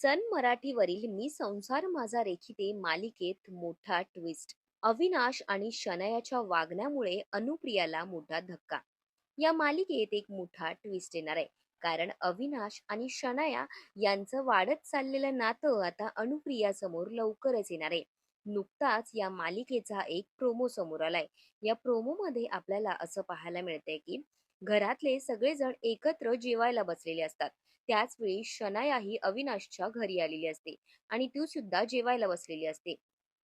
सन मराठीवरील मी संसार माझा रेखिते मालिकेत मोठा ट्विस्ट. अविनाश आणि शनयाच्या वागण्यामुळे अनुप्रियाला मोठा धक्का. या मालिकेत एक मोठा ट्विस्ट येणार आहे. कारण अविनाश आणि शनाया यांचं वाढत चाललेलं नातं आता अनुप्रिया समोर लवकरच येणार आहे. नुकताच या मालिकेचा एक प्रोमो समोर आलाय. या प्रोमो मध्ये आपल्याला असं पाहायला मिळतंय की घरातले सगळेजण एकत्र जेवायला बसलेले असतात. त्याच वेळी शनाया ही अविनाशच्या घरी आलेली असते आणि ती सुद्धा जेवायला बसलेली असते.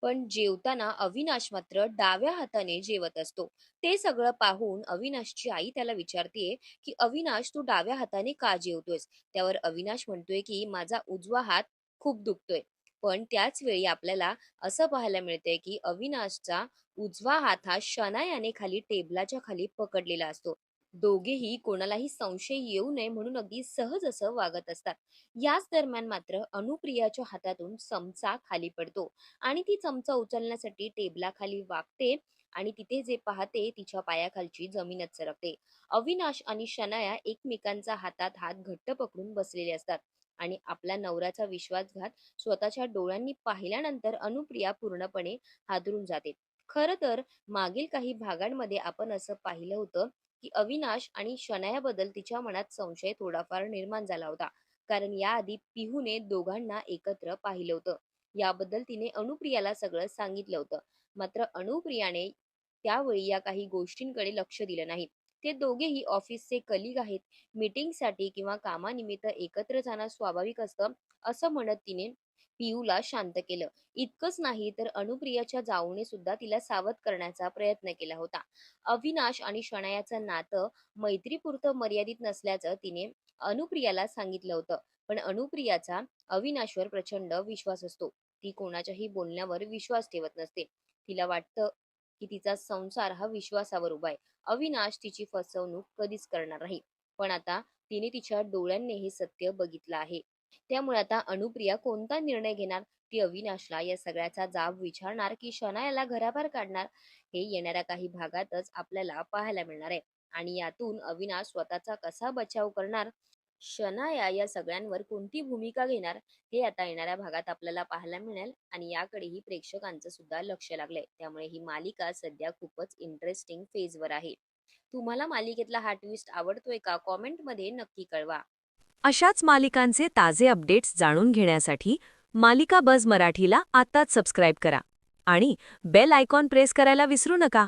पण जेवताना अविनाश मात्र डाव्या हाताने जेवत असतो. ते सगळं पाहून अविनाशची आई त्याला विचारतीये की अविनाश, तू डाव्या हाताने का जेवतोयस? त्यावर अविनाश म्हणतोय की माझा उजवा हात खूप दुखतोय. पण त्याच वेळी आपल्याला असं पाहायला मिळतंय की अविनाशचा उजवा हात हा शनायाने खाली टेबलाच्या खाली पकडलेला असतो. दोघेही कोणालाही संशय येऊ नये म्हणून अगदी सहज असं वागत असतात. याच दरम्यान मात्र अनुप्रियाच्या हातातून चमचा खाली पडतो आणि ती चमचा उचलण्यासाठी टेबलाखाली वागते आणि तिथे जे पाहते तिच्या पायाखालची जमीनच सरकते. अविनाश आणि शनाया एकमेकांचा हातात हात घट्ट पकडून बसलेले असतात आणि आपला नवऱ्याचा विश्वासघात स्वतःच्या डोळ्यांनी पाहिल्यानंतर अनुप्रिया पूर्णपणे हादरून जाते. खरं तर मागील काही भागांमध्ये आपण असं पाहिलं होतं की अविनाश आणि शनायाबद्दल तिच्या मनात संशय थोडाफार निर्माण झाला होता. कारण याआधी पिहूने दोघांना एकत्र पाहिलं होतं. याबद्दल तिने अनुप्रियाला सगळं सांगितलं होतं. मात्र अनुप्रियाने त्यावेळी या काही गोष्टींकडे लक्ष दिलं नाही. ते दोघेही ऑफिसचे कलीग आहेत. मीटिंगसाठी किंवा कामानिमित्त एकत्र जाणं स्वाभाविक असतं, असं म्हणत तिने पियूला शांत केलं. इतकंच नाही तर अनुप्रियाच्या जाऊने सुद्धा तिला सावध करण्याचा प्रयत्न केला होता. अविनाश आणि शनायाचं नातं मैत्रीपुरतं मर्यादित नसल्याचं तिने अनुप्रियाला सांगितलं होतं. पण अनुप्रियाचा अविनाशवर प्रचंड विश्वास असतो. ती कोणाच्याही बोलण्यावर विश्वास ठेवत नसते. तिला वाटतं की तिचा संसार हा विश्वासावर उभा आहे. अविनाश तिची फसवणूक कधीच करणार नाही. पण आता तिने तिच्या डोळ्यांनी हे सत्य बघितलं आहे. त्यामुळे आता अनुप्रिया कोणता निर्णय घेणार? ती अविनाशला या सगळ्याचा जाब विचारणार की शनायाला घराबाहेर काढणार? हे येणाऱ्या काही भागातच आपल्याला पाहायला मिळणार आहे. आणि यातून अविनाश स्वतःचा कसा बचाव करणार, शनाया या सगळ्यांवर कोणती भूमिका घेणार, हे आता येणाऱ्या भागात आपल्याला पाहायला मिळेल. आणि याकडेही प्रेक्षकांचं सुद्धा लक्ष लागलंय. त्यामुळे ही मालिका सध्या खूपच इंटरेस्टिंग फेजवर आहे. तुम्हाला मालिकेतला हा ट्विस्ट आवडतोय का? कॉमेंटमध्ये नक्की कळवा. अशाच मालिकांचे ताजे अपडेट्स जाणून घेण्यासाठी मालिका बझ मराठीला आत्ताच सबस्क्राईब करा आणि बेल आयकॉन प्रेस करायला विसरू नका.